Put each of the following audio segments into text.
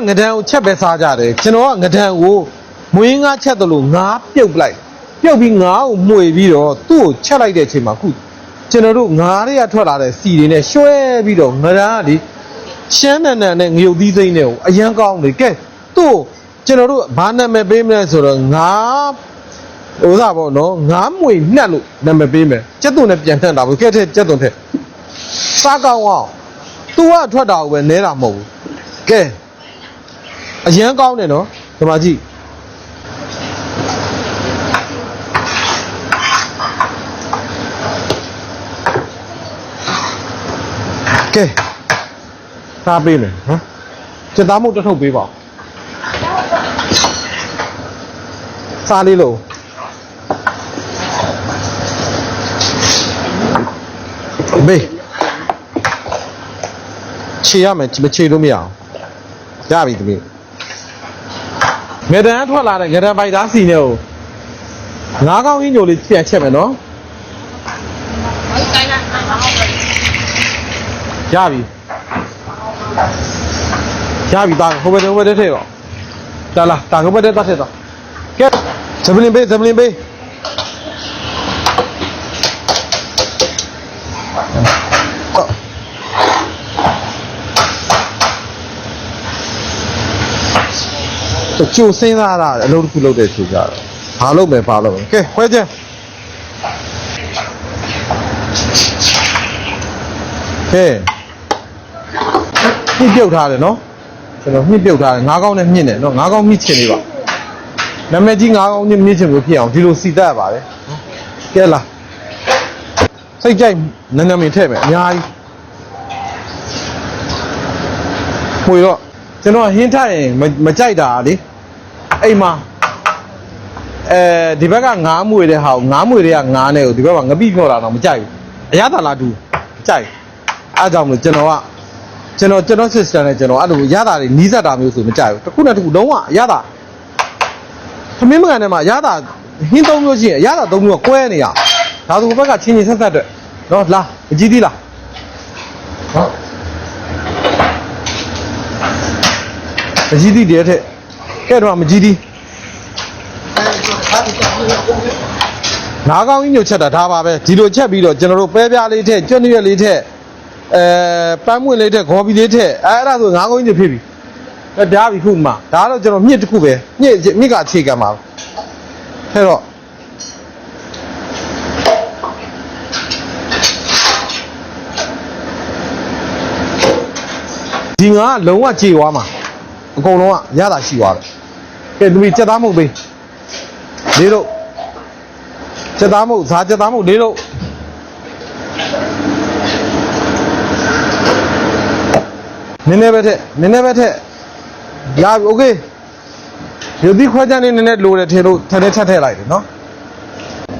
ငဒန်ကိုချက်ပဲစားကြတယ်ကျွန်တော်ကငဒန်ကိုမွေးငါချက်တယ်လို့ငါပြုတ်လိုက်ပြုတ်ပြီးငါကိုမှွေပြီးတော့သူ့ကိုချက်လိုက်တဲ့အချိန်မှာခုကျွန်တော်တို့ငါးတွေကထွက်လာတဲ့စီတွေနဲ့ရွှဲပြီးတော့ငဒန်ကဒီရှမ်းနန်နဲ့ငရုတ်သီးစိမ့်နဲ့ကိုအရန်ကောင်းတယ်ကဲသူ့ကျွန်တော်တို့ဘာနာမည်ပေးမလဲဆိုတော့ငါဥစားပေါ့နော်ငါးမွေနှက်လို့နာမည်ပေးမယ်ကြက်သွန်နဲ့ပြန်နှက်တာဘူးကဲတဲ့ကြက်သွန်တဲ့စားကောင်းအောင်သူကထွက်တာကိုပဲနဲတာမဟုတ်ဘူးကဲအရန်ကောင်းတယ်နော်ဒီမှာကြည့်ကဲစားပေးမယ်ဟမ်စက်သားမှုတစ်ထုပ်ပေးပါစားလေးလို့ဘေးခြေရမယ်မခြေလို့မရအောင်ရပြီတမီးငဒန်ထွက်လာတဲ့ငဒန်ပိုက်သားစီနဲ့ကိုငါးကောင်းကြီးညိုလေးပြန်ချက်မယ်နော်ရပြီရပြီတာဟိုဘက်ထဲထည့်တော့လာလာတာဟိုဘက်ထဲတတ်ထည့်တော့ကဲဇပလင်ဘေးကျိုးစင်းသားတာအလုပ်တစ်ခုလုပ်တဲ့သူကြတော့ဘာလုပ်မယ်ကဲခွဲကြကဲမြင့်ပြုတ်ထားတယ်နော်ကျွန်တော်မြင့်ပြုတ်ထားတယ်ငါးကောင်းနဲ့မြင့်တယ်နော်ငါးကောင်းမြင့်ချင်နေပါနာမည်ကြီးငါးကောင်းနဲ့မြင့်ချင်လို့ဖြစ်အောင်ဒီလိုစီတက်ရပါတယ်ကဲလားစိတ်ကြိုက်နန်းမင်းထည့်မယ်အများကြီးပွေတော့ကျွန်တော်ဟင်းထားရင်မကြိုက်တာလေအိမ်မှာဒီဘက်ကငါးမွေတဲ့ဟာကိုငါးမွေတွေကငါးနဲ့ကိုဒီဘက်ကငပိဖြော်တာတော့မကြိုက်ဘူးအရသာလာတူကြိုက်အားကြောင့်မလို့ကျွန်တော် sister နဲ့ကျွန်တော်အဲ့လိုရတာတွေနီးစပ်တာမျိုးဆိုမကြိုက်ဘူးတစ်ခုနဲ့တစ်ခုလုံးဝရတာသမင်းမကန်ထဲမှာရတာဟင်းသုံးမျိုးရှိရင်ရတာသုံးမျိုးကွဲနေရဒါဆိုဘက်ကချင်းချင်းဆက်ဆက်တဲ့နော်လာအကြီးသေးလားဟုတ်အကြီးသေးတယ်တဲ့ကဲတော့မကြီးသေးငါးကောင်းကြီးညိုချက်တာဒါပါပဲဒီလိုချက်ပြီးတော့ကျွန်တော်တို့ပဲပြားလေးထည့်ကျွတ်ရွက်လေးထည့်ပန်းမွင့်လေးထည့်ဂေါ်ဘီလေးထည့်အဲ့ဒါဆိုငါးကောင်းကြီးညိုဖြစ်ပြီဒါပြီခုမှဒါတော့ကျွန်တော်မြစ်တစ်ခုပဲမြစ်ကအခြေခံပါအဲ့တော့ဒီငါကလုံးဝကြေသွားမှာအကုန်လုံးကရတာရှိသွားတယ်ကဲသူကြီးစက်သားမဟုတ်ပေးလေးလို့စက်သားမဟုတ်ဇာစက်သားမဟုတ်လေးလို့နည်းနည်းပဲထက်ရပြီโอเคရုပ်သီးခွဲချမ်းလေးနည်းနည်းလိုတယ်ထည့်လို့ထည့်ချက်ထည့်လိုက်တယ်နော်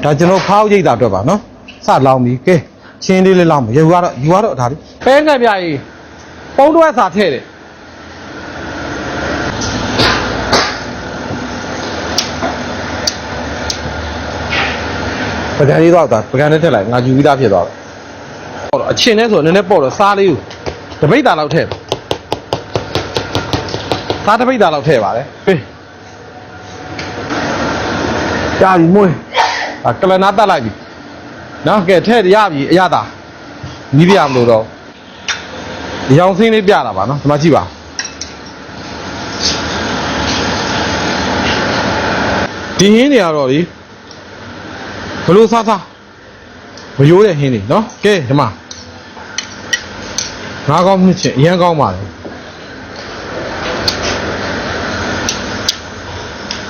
ဒါကျွန်တော်ဖောက်ရိတ်တာအတွက်ပါနော်စလောင်းပြီကဲချင်းလေးလောင်းမယ်ယူကတော့ဒါလေးပဲငံ့ပြရေးပုံးတွဲစာထည့်တယ်ပကံလေးတော့ပကံနဲ့ထည့်လိုက်ငါယူပြီးသားဖြစ်သွားတယ်ဟုတ်တော့အချင်းနဲ့ဆိုနည်းနည်းပေါ့တော့စားလေးကိုတပိတ်တာလောက်ထည့်စားတပိတ်တာလောက်ထည့်ပါတယ်ဟေးကြာပြီမွေးကလနာတက်လိုက်ပြီနော်ကဲထည့်ရပြီအရသာနီးပြမလို့တော့ရောင်စင်းလေးပြတာပါနော်ဒီမှာကြည့်ပါဒီဟင်းတွေကတော့ဒီဘလို့စားမရိုးတဲ့ဟင်းတွေနော်ကဲဒီမှာငါးကောင်းမြင့်ချင်အရန်ကောင်းပါလေ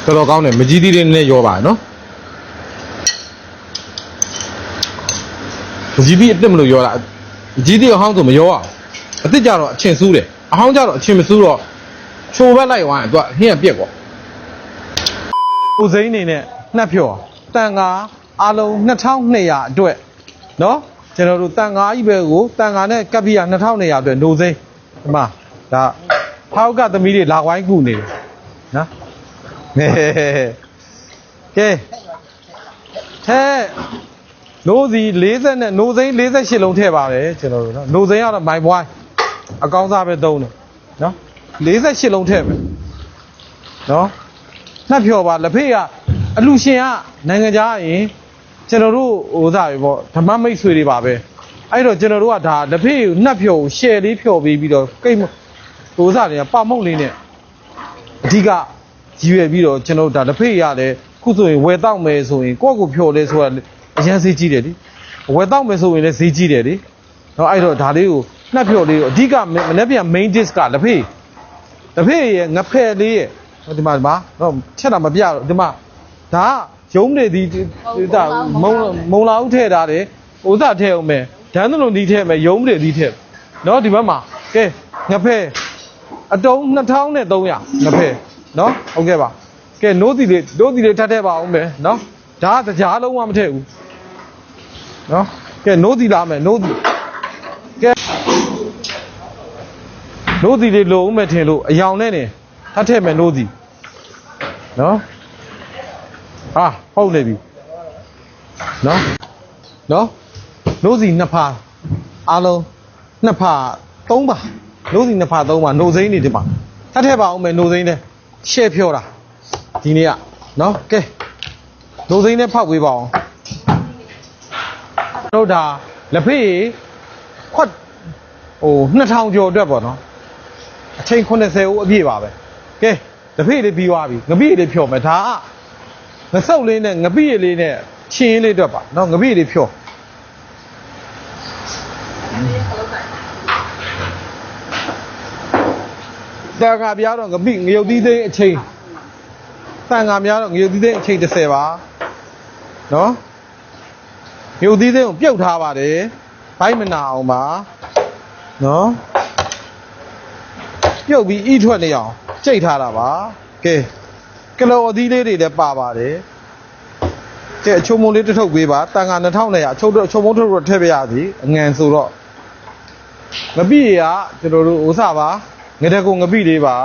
တော်တော်ကောင်းတယ်မကြီးသေးလေးနဲ့ရောပါနော်မကြီးသေးအစ်စ်မလို့ရောတာမကြီးသေးအဟောင်းဆိုမရောအောင်အစ်စ်ကြတော့အချင်းစူးတယ်အဟောင်းကြတော့အချင်းမစူးတော့ချိုးဘက်လိုက်သွားရင်သူကဟင်းကပြက်ကွာဦးစိမ်းနေနဲ့နှက်ဖြော်တန်ကားအားလုံး2200အတွက်နော်ကျွန်တော်တို့တန်ကားကြီးပဲကိုတန်ကားနဲ့ကပ်ပြီး2200အတွက်နိုစိမ်းဒီမှာဒါဖောက်ကသမီးတွေလာဝိုင်းကူနေတယ်နော်ကဲထဲနိုးစီ40နဲ့နိုးစိမ်း48လုံးထည့်ပါတယ်ကျွန်တော်တို့နော်နိုးစိမ်းကတော့မိုင်ပွိုင်းအကောင်းစားပဲသုံးတယ်နော် 48လုံးထည့်မယ်နော်နှက်ဖြော်ပါလက်ဖေးကအလူရှင်ကနိုင်ငံခြားရင်ကျွန်တော်တို့ဟိုသားပဲပေါ့ဓမ္မမိတ်ဆွေတွေပါပဲအဲ့တော့ကျွန်တော်တို့ကဒါလက်ဖေးကိုနှက်ဖြော်ကို share လေးဖြော်ပေးပြီးတော့ကိတ်ဟိုသားတွေကပမုတ်လေးနဲ့အဓိကရည်ရွယ်ပြီးတော့ကျွန်တော်တို့ဒါလက်ဖေးရတယ်ခုဆိုရင်ဝယ်တောက်မယ်ဆိုရင်ကိုယ့်ကိုဖြော်လဲဆိုတာအရင်ဈေးကြီးတယ်လေဝယ်တောက်မယ်ဆိုရင်လည်းဈေးကြီးတယ်လေနော်အဲ့တော့ဒါလေးကိုနှက်ဖြော်လေးကိုအဓိကမနေ့ပြန် main dish ကလက်ဖေးရဲ့ငဖယ်လေးရဲ့ဒီမှာတော့ချက်တာမပြတော့ဒီမှာဒါရုံးနေသည်ဒါမုံလာဦးထည့်ထားတယ်ဥစားထည့်အောင်မယ်ဒန်းသလုံးဒီထည့်မယ်ရုံးနေသည်ထည့်နော်ဒီဘက်မှာကဲငဖယ်အတုံး2300ငဖယ်နော်ဟုတ်ကဲ့ပါကဲနိုးတီလေးထပ်ထည့်ပါအောင်မယ်နော်ဒါကကြားလုံးဝမထည့်ဘူးနော်ကဲနိုးတီလာမယ်နိုးတီကဲနိုးတီလေးလိုအောင်မယ်ထင်လို့အယောင်နဲ့နေထပ်ထည့်မယ်နိုးတီနော်ဟာဟုတ်နေပြီနော်နိုးစီနှစ်ဖာအားလုံးနှစ်ဖာ3ပါနိုးစီနှစ်ဖာ3ပါနိုးစိမ့်နေဒီမှာထပ်ထည့်ပါအောင်မယ်နိုးစိမ့်နဲ့ရှဲ့ဖြောတာဒီနေ့ကနော်ကဲနိုးစိမ့်နဲ့ဖောက်ပေးပါအောင်တို့ဒါလက်ဖေးခွတ်ဟို2000ကျော်အတွက်ပေါ့နော်အချိန်80ဦးအပြည့်ပါပဲကဲလက်ဖေးလေးပြီးသွားပြီငပိလေးဖြောမယ်ဒါကငဆုပ်လေးနဲ့ငပိလေးနဲ့ချင်းလေးအတွက်ပါနော်ငပိလေးဖြောတန်ခါပြားတော့ငပိငရုတ်သီးသိန်းအချိန်တန်ခါများတော့ငရုတ်သီးသိန်းအချိန်30ပါနော်ငရုတ်သီးသိန်းကိုပြုတ်ထားပါတယ်ဘိုက်မနာအောင်ပါနော်ပြုတ်ပြီးဤထွက်နေအောင်ကြိတ်ထားတာပါကဲကလောအသီးလေးတွေလည်းပါပါတယ်ကဲအချုံမုံလေးတစ်ထုပ်ပေးပါတန်ခါ2000နဲ့အချုံမုံထုတ်တော့ထည့်ပြရစီအငံဆိုတော့ငပိရကျွန်တော်တို့ဥစားပါငတဲ့ကိုငပိလေးပါ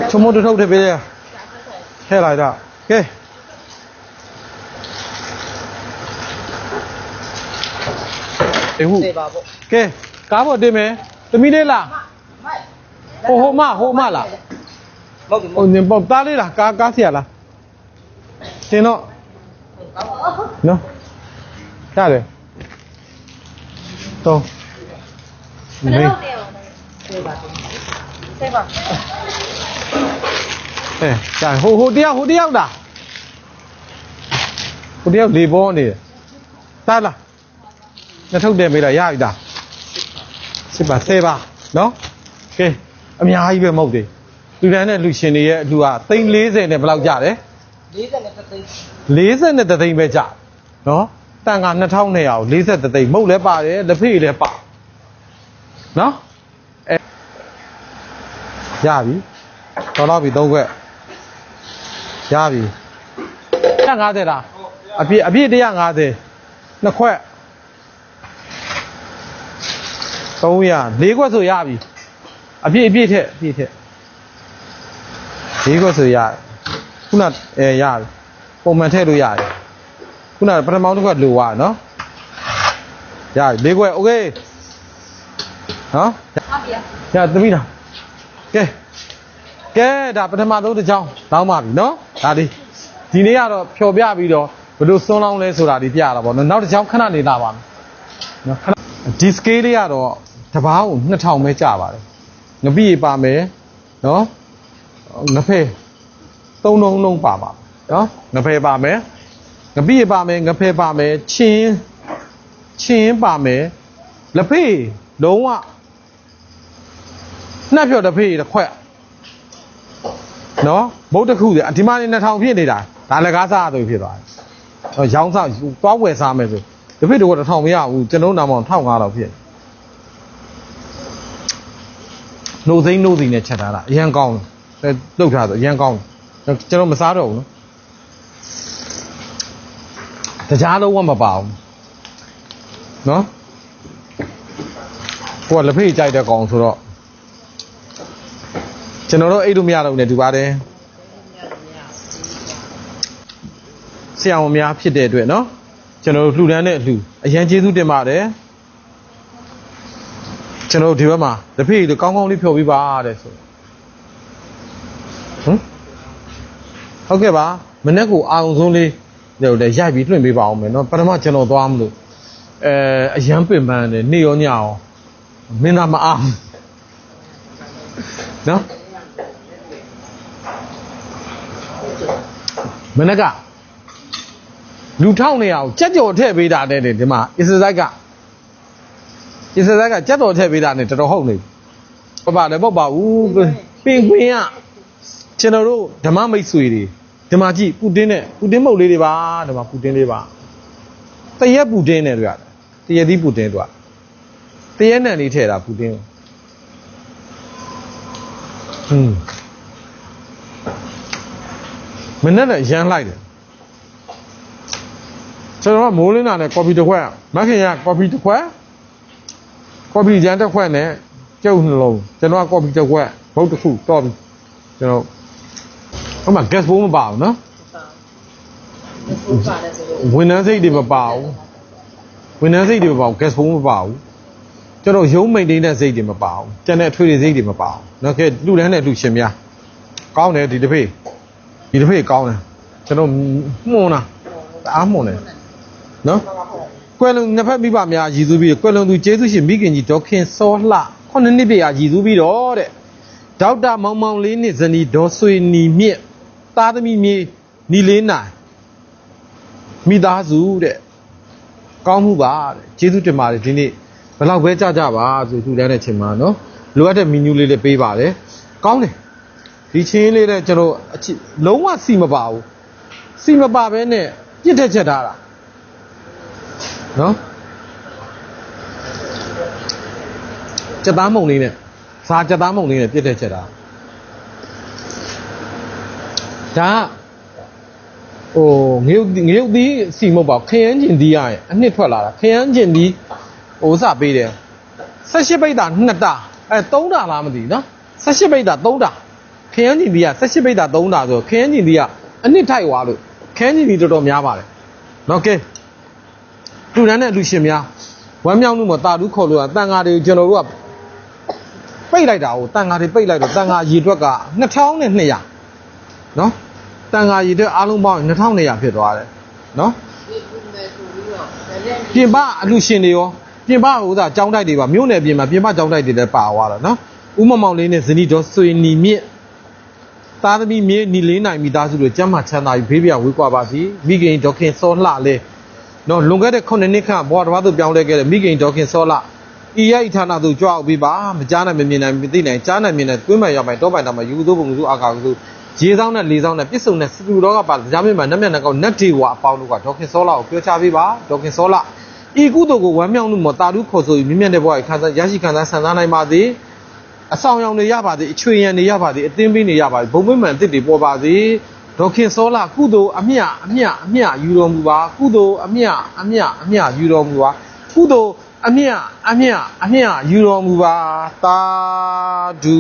ချုံမုံတစ်ထုပ်ထည့်ပေးရထည့်လိုက်တော့ကဲအေးဟုတ်ကဲကားပေါ်တင်မယ်သမီးလေးလားဟိုမလားဟုတ်တယ်ပေါ့တားလေးလားကားဆရာလားတင်တော့နော်ရတယ်တော့မေးဆေးပါကြာဟိုတယောက်လားဟိုတယောက်လေပေါ်နေတယ်တားလားနှစ်ထုတ်တယ်မေးတော့ရပြီသားစစ်ပါ10ပါနော်ကဲအများကြီးပဲမဟုတ်သေးလူတန်းနဲ့လူရှင်တွေရဲ့အလူက340နဲ့ဘယ်လောက်ကြတယ်40သိန်းပဲကြနော်တန်က2200ကို40သိန်းမဟုတ်လဲပါတယ်လက်ဖေးလည်းပါနော်ရပြီတော်တော့ပြီ3ခွက်ရပြီ150လားအပြည့်150နှစ်ခွက်300 4ခွက်ဆိုရပြီအပြည့်ထက်4ခွက်ဆိုရတယ်ခုနရတယ်ပုံမှန်ထည့်လို့ရတယ်ခုနပထမတစ်ခွက်လိုသွားနော်ရတယ်4ခွက်โอเคနော်ရသမီးလားကဲဒါပထမဆုံးတစ်ချောင်းတောင်းပါပြီနော်ဒါဒီနေ့ကတော့ဖြော်ပြပြီးတော့ဘယ်လိုစွန်းလောင်းလဲဆိုတာဒီပြရတာပေါ့နော်နောက်တစ်ချောင်းခဏနေလာပါမယ်နော်ခဏဒီ scale လေးကတော့တပားကို2000ပဲကျပါတယ်ငပိပါမယ်နော်ငဖဲ3လုံးပါပါနော်ငဖဲပါမယ်ငပိပါမယ်ငဖဲပါမယ်ချင်းပါမယ်လက်ဖေးလုံးဝနှက်ဖြော်တစ်ဖေးတစ်ခွက်နော်ဘုတ်တစ်ခုတည်းဒီမှာနေ2000ဖြစ်နေတာဒါလည်းကားစားဆိုဖြစ်သွားတယ်ရောင်းစားသွားဝယ်စားမယ်ဆိုတစ်ဖေးတော့1000မရဘူးကျွန်တော်နာမောင်1500ဖြစ်နှုတ်သိန်းနဲ့ချက်ထားတာအရင်ကောင်းတယ်လှုပ်ထားဆိုအရင်ကောင်းတယ်ကျွန်တော်မစားတော့ဘူးနော်တရားလုံးဝမပါဘူးနော်ကိုကလက်ဖေးကြိုက်တဲ့ကောင်ဆိုတော့ကျွန်တော်တို့အိတ်လို့မရတော့ဘူးနဲ့ဒီပါတယ်ဆရာဝန်များဖြစ်တဲ့အတွက်နော် ကျွန်တော်လှူဒန်းတဲ့အလှူအရန်ကျေးဇူးတင်ပါတယ်ကျွန်တော်ဒီဘက်မှာတဖေးတို့ကောင်းကောင်းလေးဖြော်ပေးပါတဲ့ဆိုဟုတ်ကဲ့ပါမနေ့ကအာအောင်ဆုံးလေးတို့လည်းရိုက်ပြီးလွှင့်ပေးပါအောင်မယ်နော်ပထမကျွန်တော်သွားမလို့အရန်ပင်ပန်းတယ်နေရောညရောမင်းသားမအားနော်မနေ့ကလူထောက်နေအောင်ကြက်ကြော်ထည့်ပေးတာတဲ့ဒီမှာအစ္စဇိုက်ကကြက်တော်ထည့်ပေးတာနဲ့တော်တော်ဟုတ်နေပပလည်းပေါ့ပါဘူးပင်ခွင်းကကျွန်တော်တို့ဓမ္မမိတ်ဆွေတွေဒီမှာကြည့်ပူတင်းမုတ်လေးတွေပါဒီမှာပူတင်းလေးပါတရက်ပူတင်းနဲ့တွေ့ရတယ်တရက်သီးပူတင်းတွေ့တရက်နံလေးထည့်တာပူတင်းမနေ့ကရမ်းလိုက်တယ်ကျွန်တော်ကမိုးလင်းတာနဲ့ကော်ဖီတစ်ခွက်မခင်ရကော်ဖီတစ်ခွက်ကော်ဖီကြမ်းတစ်ခွက်နဲ့ကျုပ်နှလုံးကျွန်တော်ကကော်ဖီတစ်ခွက်ဘုတ်တစ်ခုတော့ကျွန်တော်ဟိုမှာ gas ဘုံမပါဘူးနော်ဝန်ထမ်းစိတ်တွေမပါဘူးဝန်ထမ်းစိတ်တွေမပါဘူး gas ဘုံမပါဘူးကျွန်တော်ရုံးမိန်တင်းတဲ့စိတ်တွေမပါဘူးကျန်တဲ့အထွေတွေစိတ်တွေမပါဘူးနော်ကဲလှူဒန်းတဲ့လှူရှင်များကောင်းတယ်ဒီတစ်ဖေးကောင်းတယ်ကျွန်တော်မှုန်းတာအားမှုန်းတယ်နော်ကွယ်လုံနှစ်ဖက်မိဘများရည်စူးပြီးကွယ်လုံသူကျေးဇူးရှင်မိခင်ကြီးဒေါခင်စောလှ9နှစ်ပြည့်ရည်စူးပြီးတော့တဲ့ဒေါက်တာမောင်မောင်လေးနဲ့ဇနီးဒေါ်ဆွေနီမြင့်သားသမီးမြေနီလေးနိုင်မိသားစုတဲ့ကောင်းမှုပါတဲ့ကျေးဇူးတင်ပါတယ်ဒီနေ့ဘယ်လောက်ပဲကြပါဆိုသူတန်းတဲ့ချိန်မှာနော်လိုအပ်တဲ့မီနူးလေးလည်းပေးပါတယ်ကောင်းတယ်ဒီချင်းလေးတဲ့ကျွန်တော်လုံးဝစီမပါဘူးစီမပါဘဲနဲ့ပြစ်ထက်ချက်ထားတာနော်ကြက်သားမုံလေးနဲ့စားကြက်သားမုံလေးနဲ့ပြစ်ထက်ချက်တာဒါဟိုငရုတ်သီးစီမဟုတ်ပါခရမ်းကျင်သီးရရဲ့အနှစ်ထွက်လာတာခရမ်းကျင်သီးဟိုစပေးတယ်18ပိတ်တာ2တာ3တာလားမသိဘူးနော်18ပိတ်တာ3တာခရမ်းကျင်သီးက18ပိတ်တာ3တာဆိုခရမ်းကျင်သီးကအနှစ်ထိုက်သွားလို့ခရမ်းကျင်သီးတော်တော်များပါတယ်နော်ကဲလူတန်းတဲ့လူရှင်များဝမ်းမြောက်မှုမှာတာတူးခေါ်လို့တန်ဃာတွေကျွန်တော်တို့ကပိတ်လိုက်တာကိုတန်ဃာတွေပိတ်လိုက်တော့တန်ဃာရေတွက်က2200နော်တန်ဃာရေတွက်အားလုံးပေါင်း2200ဖြစ်သွားတယ်နော်ပြင်ပအလူရှင်တွေရောပြင်ပဟိုသားကြောင်းတိုက်တွေပါမြို့နယ်ပြင်မှာပြင်ပကြောင်းတိုက်တွေလည်းပါသွားတာနော်ဦးမောင်မောင်လေးနဲ့ဇနီးတော်ဆွေနီမြင့်သားသမီးမြေနီလေးနိုင်မိသားစုတွေကျမ်းမာချမ်းသာပြီးဘေးပြဝေးကွာပါစီမိခင်ဒေါခင်စောလှလေးနော်လွန်ခဲ့တဲ့9နှစ်ခန့်ဘွားတစ်ပါးသူပြောင်းလဲခဲ့တဲ့မိခင်ဒေါခင်စောလှဤရဲ့ဌာနသူကြွအောင်ပြီးပါမကြားနိုင်မမြင်နိုင်မသိနိုင်ကြားနိုင်မြင်နိုင်တွင်းမှန်ရောက်မှတောပိုင်တော်မှာယူသို့ပုံစုအာကာစုရေဆောင်နဲ့လေဆောင်နဲ့ပြစ်စုံနဲ့စတူတော်ကပါကြားမြင်မှာနက်မြတ်နှကောက်နက်ဒီဝါအပေါင်းတို့ကဒေါခင်စောလှကိုပြောချပေးပါဒေါခင်စောလှဤကုသိုလ်ကိုဝမ်းမြောက်မှုမှာတာတူးခေါ်ဆိုပြီးမြင့်မြတ်တဲ့ဘဝခံစားရရှိခံစားဆန္ဒနိုင်ပါသည်အဆောင်ရောင်တွေရပါသည်အချွေရံတွေရပါသည်အသင်းပေးနေရပါသည်ဘုံမမှန်တစ်တွေပေါ်ပါသည်ဒေါခင်စောလှကုသိုလ်အမြယူတော်မူပါကုသိုလ်အမြယူတော်မူပါကုသိုလ်အမြယူတော်မူပါသာဓု